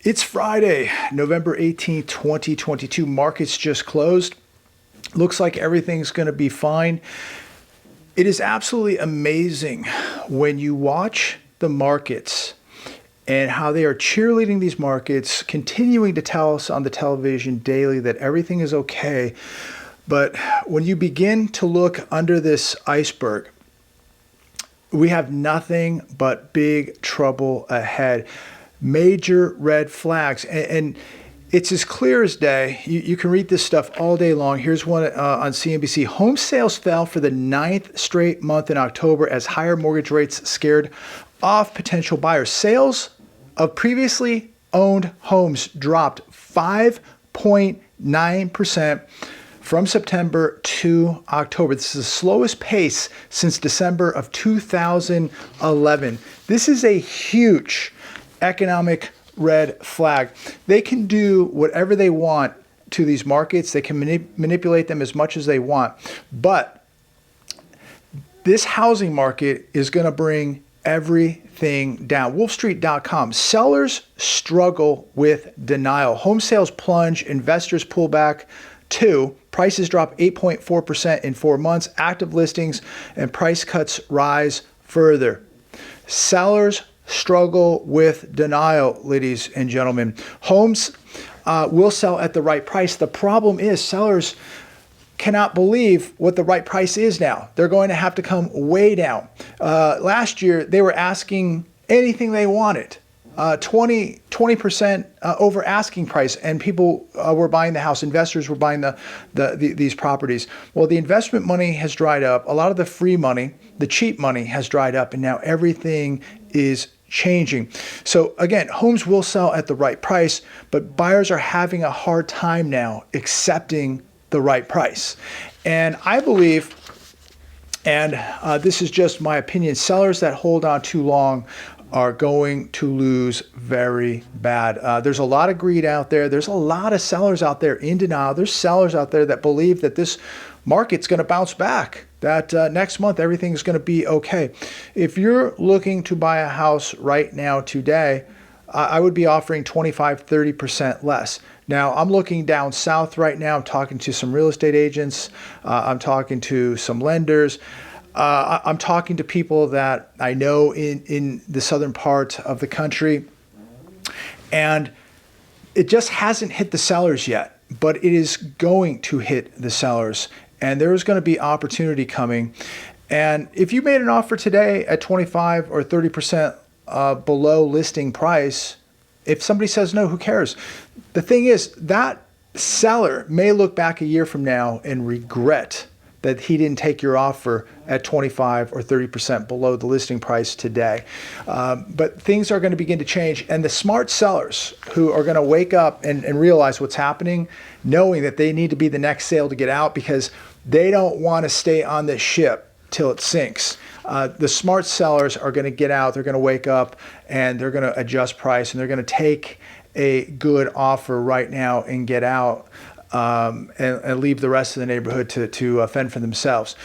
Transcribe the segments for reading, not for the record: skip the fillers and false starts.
It's Friday, November 18th, 2022. Markets just closed. Looks like everything's going to be fine. It is absolutely amazing when you watch the markets and how they are cheerleading these markets, continuing to tell us on the television daily that everything is okay. But when you begin to look under this iceberg, we have nothing but big trouble ahead. Major red flags. And it's as clear as day. You can read this stuff all day long. Here's one on CNBC. Home sales fell for the 9th straight month in October as higher mortgage rates scared off potential buyers. Sales of previously owned homes dropped 5.9% from September to October. This is the slowest pace since December of 2011. This is a huge economic red flag. They can do whatever they want to these markets. They can manipulate them as much as they want. But this housing market is going to bring everything down. Wolfstreet.com. Sellers struggle with denial. Home sales plunge. Investors pull back. Prices drop 8.4% in 4 months. Active listings and price cuts rise further. Sellers struggle with denial, ladies and gentlemen. Homes will sell at the right price. The problem is sellers cannot believe what the right price is now. They're going to have to come way down. Last year, they were asking anything they wanted. 20% over asking price, and people were buying the house. Investors were buying these properties. Well, the investment money has dried up. A lot of the free money, the cheap money has dried up, and now everything is changing. So again, homes will sell at the right price, but buyers are having a hard time now accepting the right price. And I believe, and this is just my opinion, sellers that hold on too long are going to lose very bad. There's a lot of greed out there. There's a lot of sellers out there in denial. There's sellers out there that believe that this market's going to bounce back, that next month everything's going to be okay. If you're looking to buy a house right now today, I would be offering 25-30% less. Now, I'm looking down south right now. I'm talking to some real estate agents. I'm talking to some lenders. I'm talking to people that I know in the southern part of the country, and it just hasn't hit the sellers yet, but it is going to hit the sellers, and there is going to be opportunity coming. And if you made an offer today at 25 or 30% below listing price, if somebody says no, who cares? The thing is, that seller may look back a year from now and regret that he didn't take your offer at 25 or 30% below the listing price today. But things are going to begin to change. And the smart sellers who are going to wake up and realize what's happening, knowing that they need to be the next sale to get out because they don't want to stay on this ship till it sinks. The smart sellers are going to get out. They're going to wake up and they're going to adjust price, and they're going to take a good offer right now and get out. And leave the rest of the neighborhood to fend for themselves.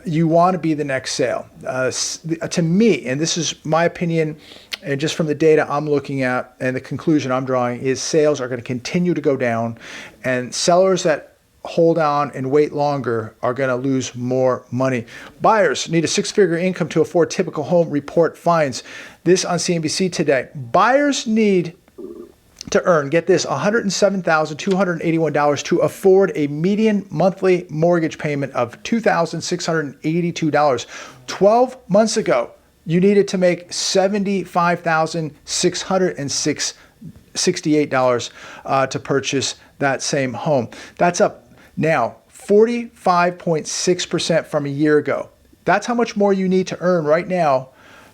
You want to be the next sale. To me, and this is my opinion, and just from the data I'm looking at and the conclusion I'm drawing, is sales are going to continue to go down, and sellers that hold on and wait longer are going to lose more money. Buyers need a 6-figure income to afford typical home, report finds. This on CNBC today. Buyers need to earn, get this, $107,281 to afford a median monthly mortgage payment of $2,682. 12 months ago, you needed to make $75,668 to purchase that same home. That's up now 45.6% from a year ago. That's how much more you need to earn right now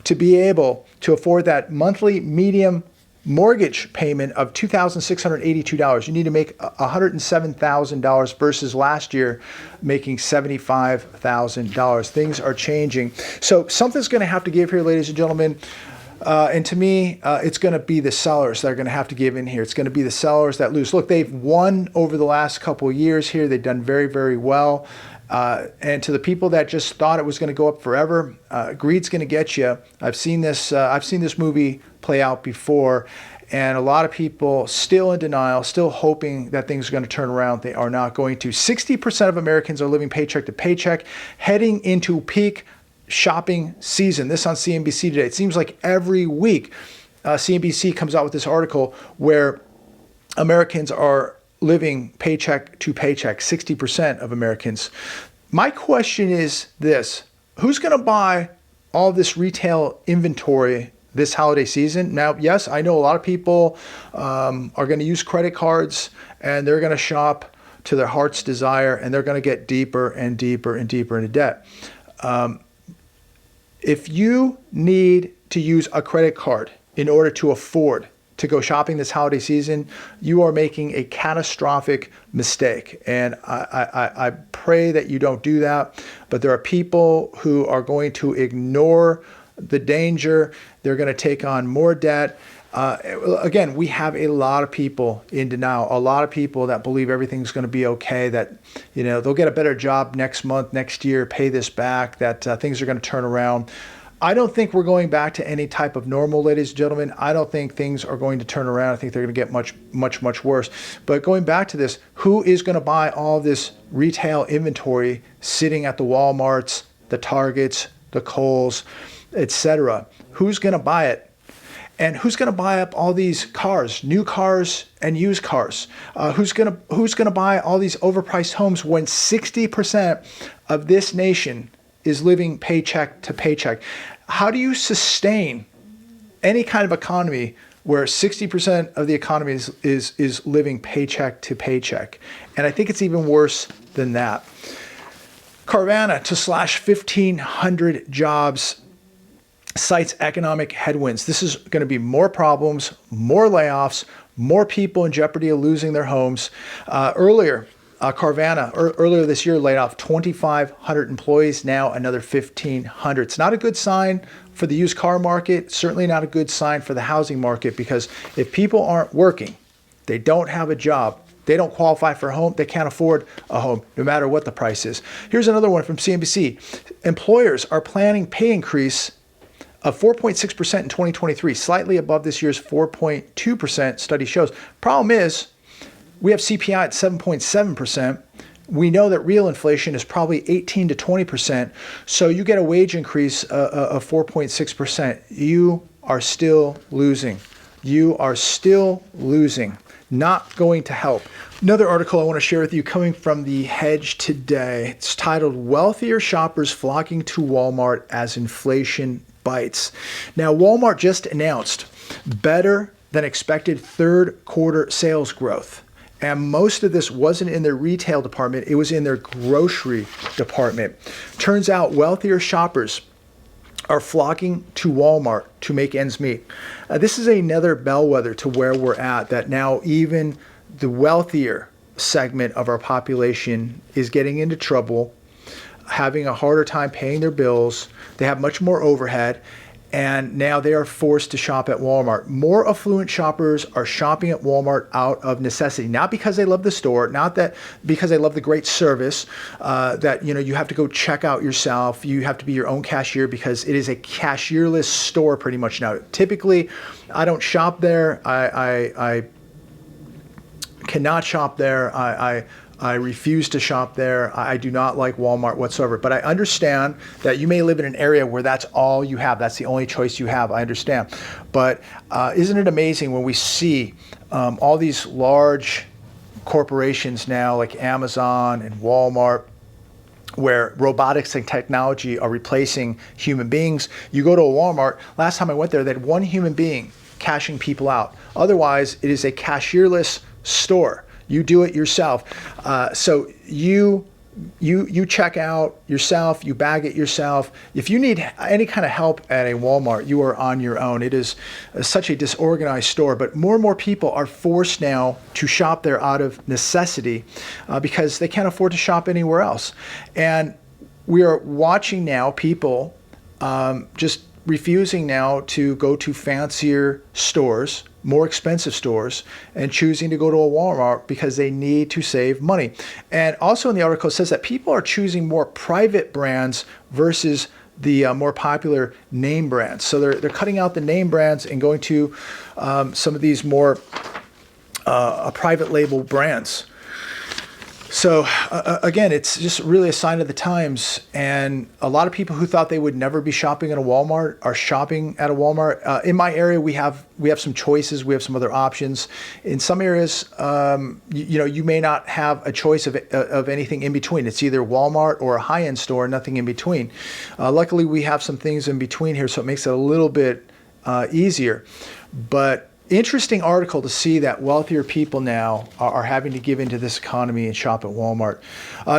to be able to afford that monthly median mortgage payment of $2,682. You need to make $107,000 versus last year making $75,000. Things are changing. So something's going to have to give here, ladies and gentlemen. And to me, it's going to be the sellers that are going to have to give in here. It's going to be the sellers that lose. Look, they've won over the last couple of years here. They've done very, very well. And to the people that just thought it was going to go up forever, greed's going to get you. I've seen this movie play out before, And a lot of people still in denial, still hoping that things are going to turn around. They are not going to. 60% of Americans are living paycheck to paycheck, heading into peak shopping season. This on CNBC today. It seems like every week CNBC comes out with this article where Americans are living paycheck to paycheck, 60% of Americans. My question is this: who's going to buy all this retail inventory this holiday season? Now, yes, I know a lot of people are going to use credit cards and they're going to shop to their heart's desire, and they're going to get deeper and deeper and deeper into debt. If you need to use a credit card in order to afford to go shopping this holiday season, you are making a catastrophic mistake. And I pray that you don't do that. But there are people who are going to ignore the danger. They're going to take on more debt. Again, we have a lot of people in denial, a lot of people that believe everything's going to be okay, that they'll get a better job next month, next year, pay this back, that things are going to turn around. I don't think we're going back to any type of normal, ladies and gentlemen. I don't think things are going to turn around. I think they're going to get much worse. But going back to this, who is going to buy all this retail inventory sitting at the Walmarts, the Targets, the Kohl's, etc.? Who's going to buy it? And who's going to buy up all these cars, new cars and used cars? Who's going to buy all these overpriced homes when 60% of this nation is living paycheck to paycheck? How do you sustain any kind of economy where 60% of the economy is living paycheck to paycheck? And I think it's even worse than that. Carvana to slash 1,500 jobs, cites economic headwinds. This is going to be more problems, more layoffs, more people in jeopardy of losing their homes. Carvana earlier this year laid off 2,500 employees, now another 1,500. It's not a good sign for the used car market, certainly not a good sign for the housing market, because if people aren't working, they don't have a job, they don't qualify for a home, they can't afford a home, no matter what the price is. Here's another one from CNBC. Employers are planning pay increase of 4.6% in 2023, slightly above this year's 4.2%, study shows. Problem is, we have CPI at 7.7%. We know that real inflation is probably 18 to 20%. So you get a wage increase of 4.6%. You are still losing. You are still losing. Not going to help. Another article I want to share with you coming from The Hedge today. It's titled, "Wealthier Shoppers Flocking to Walmart as Inflation Bites." Now, Walmart just announced better than expected third quarter sales growth. And most of this wasn't in their retail department, it was in their grocery department. Turns out wealthier shoppers are flocking to Walmart to make ends meet. This is another bellwether to where we're at, that now even the wealthier segment of our population is getting into trouble, having a harder time paying their bills. They have much more overhead, and now they are forced to shop at Walmart. More affluent shoppers are shopping at Walmart out of necessity, not because they love the store, not that because they love the great service, that you have to go check out yourself. You have to be your own cashier because it is a cashierless store pretty much now. Typically, I don't shop there. I cannot shop there. I refuse to shop there. I do not like Walmart whatsoever. But I understand that you may live in an area where that's all you have. That's the only choice you have. I understand. But isn't it amazing when we see all these large corporations now like Amazon and Walmart, where robotics and technology are replacing human beings? You go to a Walmart, last time I went there, they had one human being cashing people out. Otherwise, it is a cashierless store. You do it yourself. So you check out yourself, you bag it yourself. If you need any kind of help at a Walmart, you are on your own. It is such a disorganized store, but more and more people are forced now to shop there out of necessity because they can't afford to shop anywhere else. And we are watching now people just refusing now to go to fancier stores, more expensive stores, and choosing to go to a Walmart because they need to save money. And also in the article it says that people are choosing more private brands versus the more popular name brands. So they're cutting out the name brands and going to some of these more private label brands. So again, it's just really a sign of the times. And a lot of people who thought they would never be shopping at a Walmart are shopping at a Walmart. In my area, we have some choices. We have some other options. In some areas, you may not have a choice of anything in between. It's either Walmart or a high-end store, nothing in between. Luckily, we have some things in between here, so it makes it a little bit easier. But interesting article to see that wealthier people now are having to give into this economy and shop at Walmart.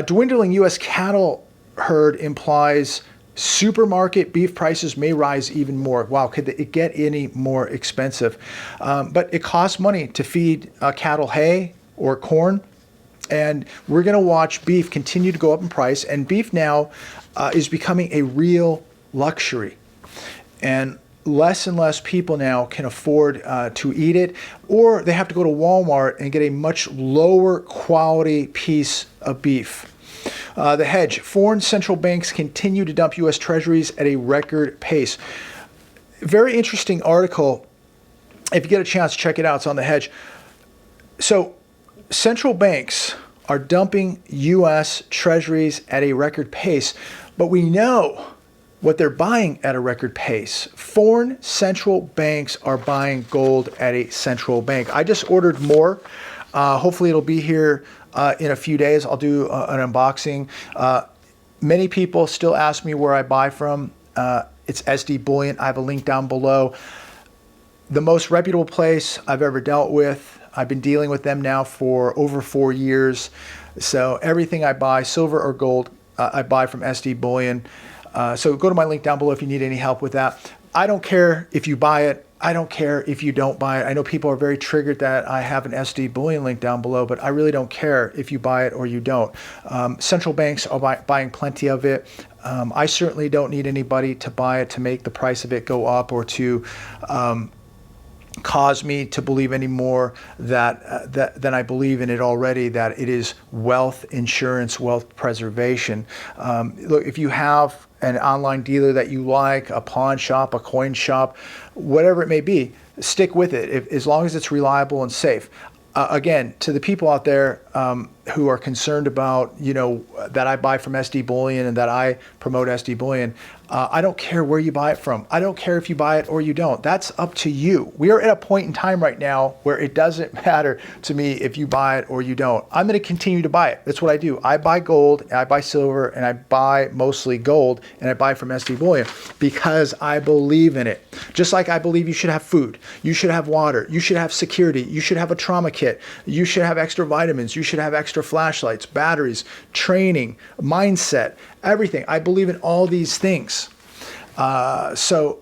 Dwindling U.S. cattle herd implies supermarket beef prices may rise even more. Wow, could it get any more expensive? But it costs money to feed cattle hay or corn. And we're going to watch beef continue to go up in price. And beef now is becoming a real luxury. And less and less people now can afford to eat it, or they have to go to Walmart and get a much lower quality piece of beef. The hedge. Foreign central banks continue to dump U.S. treasuries at a record pace. Very interesting article. If you get a chance, check it out. It's on the hedge. So central banks are dumping U.S. treasuries at a record pace, but we know what they're buying at a record pace. Foreign central banks are buying gold at a central bank. I just ordered more. Hopefully it'll be here in a few days. I'll do an unboxing. Many people still ask me where I buy from. It's SD Bullion. I have a link down below. The most reputable place I've ever dealt with. I've been dealing with them now for over 4 years. So everything I buy, silver or gold, I buy from SD Bullion. So go to my link down below if you need any help with that. I don't care if you buy it. I don't care if you don't buy it. I know people are very triggered that I have an SD Bullion link down below, but I really don't care if you buy it or you don't. Central banks are buying plenty of it. I certainly don't need anybody to buy it to make the price of it go up or to cause me to believe any more than I believe in it already, that it is wealth insurance, wealth preservation. Look, if you have an online dealer that you like, a pawn shop, a coin shop, whatever it may be, stick with it as long as it's reliable and safe. Again, to the people out there who are concerned about, that I buy from SD Bullion and that I promote SD Bullion, I don't care where you buy it from. I don't care if you buy it or you don't. That's up to you. We are at a point in time right now where it doesn't matter to me if you buy it or you don't. I'm going to continue to buy it. That's what I do. I buy gold, and I buy silver, and I buy mostly gold, and I buy from SD Bullion because I believe in it. Just like I believe you should have food, you should have water, you should have security, you should have a trauma kit, you should have extra vitamins, you should have extra flashlights, batteries, training, mindset, everything. I believe in all these things. So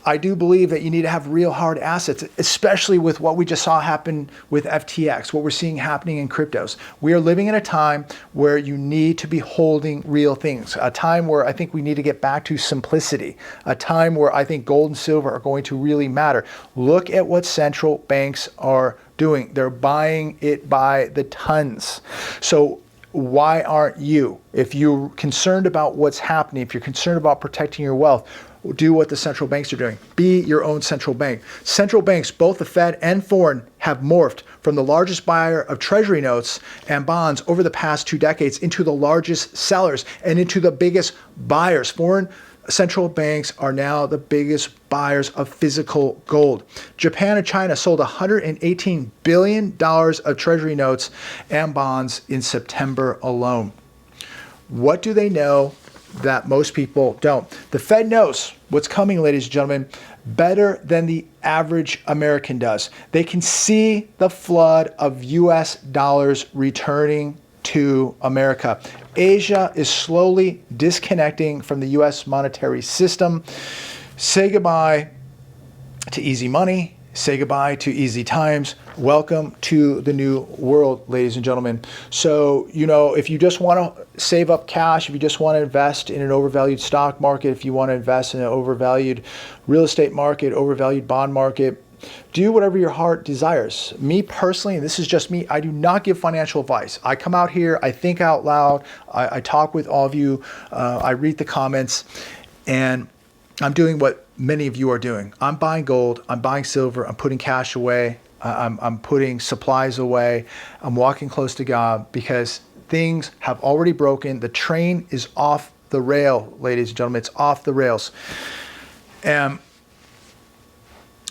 I do believe that you need to have real hard assets, especially with what we just saw happen with FTX, what we're seeing happening in cryptos. We are living in a time where you need to be holding real things, a time where I think we need to get back to simplicity, a time where I think gold and silver are going to really matter. Look at what central banks are doing. They're buying it by the tons. So why aren't you? If you're concerned about what's happening, if you're concerned about protecting your wealth, do what the central banks are doing. Be your own central bank. Central banks, both the Fed and foreign, have morphed from the largest buyer of treasury notes and bonds over the past 2 decades into the largest sellers and into the biggest buyers. Foreign central banks are now the biggest buyers of physical gold. Japan and China sold $118 billion of treasury notes and bonds in September alone. What do they know that most people don't? The Fed knows what's coming, ladies and gentlemen, better than the average American does. They can see the flood of US dollars returning to America. Asia is slowly disconnecting from the US monetary system. Say goodbye to easy money. Say goodbye to easy times. Welcome to the new world, ladies and gentlemen. So, if you just want to save up cash, if you just want to invest in an overvalued stock market, if you want to invest in an overvalued real estate market, overvalued bond market, do whatever your heart desires. Me personally, and this is just me, I do not give financial advice. I come out here, I think out loud, I talk with all of you, I read the comments. And I'm doing what many of you are doing. I'm buying gold, I'm buying silver, I'm putting cash away, I'm putting supplies away, I'm walking close to God because things have already broken. The train is off the rail, ladies and gentlemen. It's off the rails. And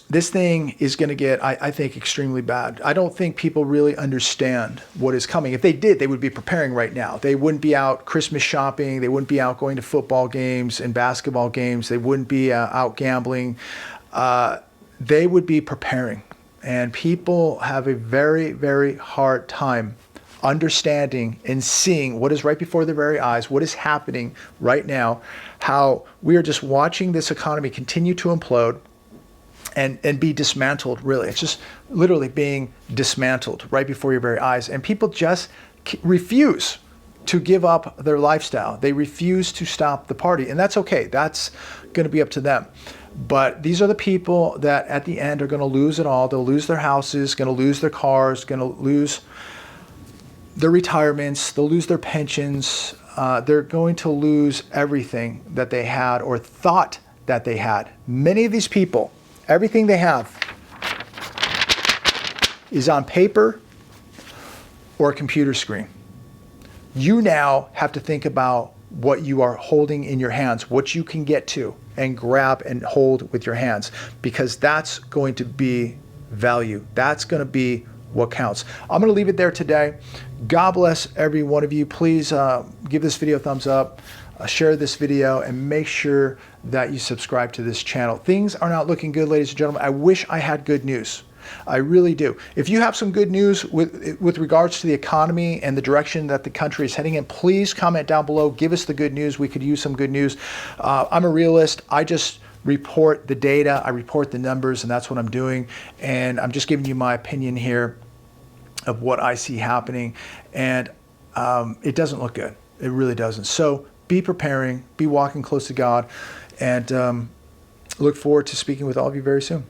this thing is going to get, I think, extremely bad. I don't think people really understand what is coming. If they did, they would be preparing right now. They wouldn't be out Christmas shopping. They wouldn't be out going to football games and basketball games. They wouldn't be out gambling. They would be preparing. And people have a very, very hard time understanding and seeing what is right before their very eyes, what is happening right now, how we are just watching this economy continue to implode and be dismantled, really. It's just literally being dismantled right before your very eyes. And people just refuse to give up their lifestyle. They refuse to stop the party. And that's okay. That's going to be up to them. But these are the people that at the end are going to lose it all. They'll lose their houses, going to lose their cars, going to lose their retirements, they'll lose their pensions, they're going to lose everything that they had or thought that they had. Many of these people, everything they have is on paper or a computer screen. You now have to think about what you are holding in your hands, what you can get to and grab and hold with your hands, because that's going to be value. That's going to be what counts. I'm going to leave it there today. God bless every one of you. Please give this video a thumbs up, share this video, and make sure that you subscribe to this channel. Things are not looking good, ladies and gentlemen. I wish I had good news. I really do. If you have some good news with regards to the economy and the direction that the country is heading in, please comment down below. Give us the good news. We could use some good news. I'm a realist. I just report the data. I report the numbers, and that's what I'm doing. And I'm just giving you my opinion here of what I see happening. And it doesn't look good. It really doesn't. So be preparing, be walking close to God, and look forward to speaking with all of you very soon.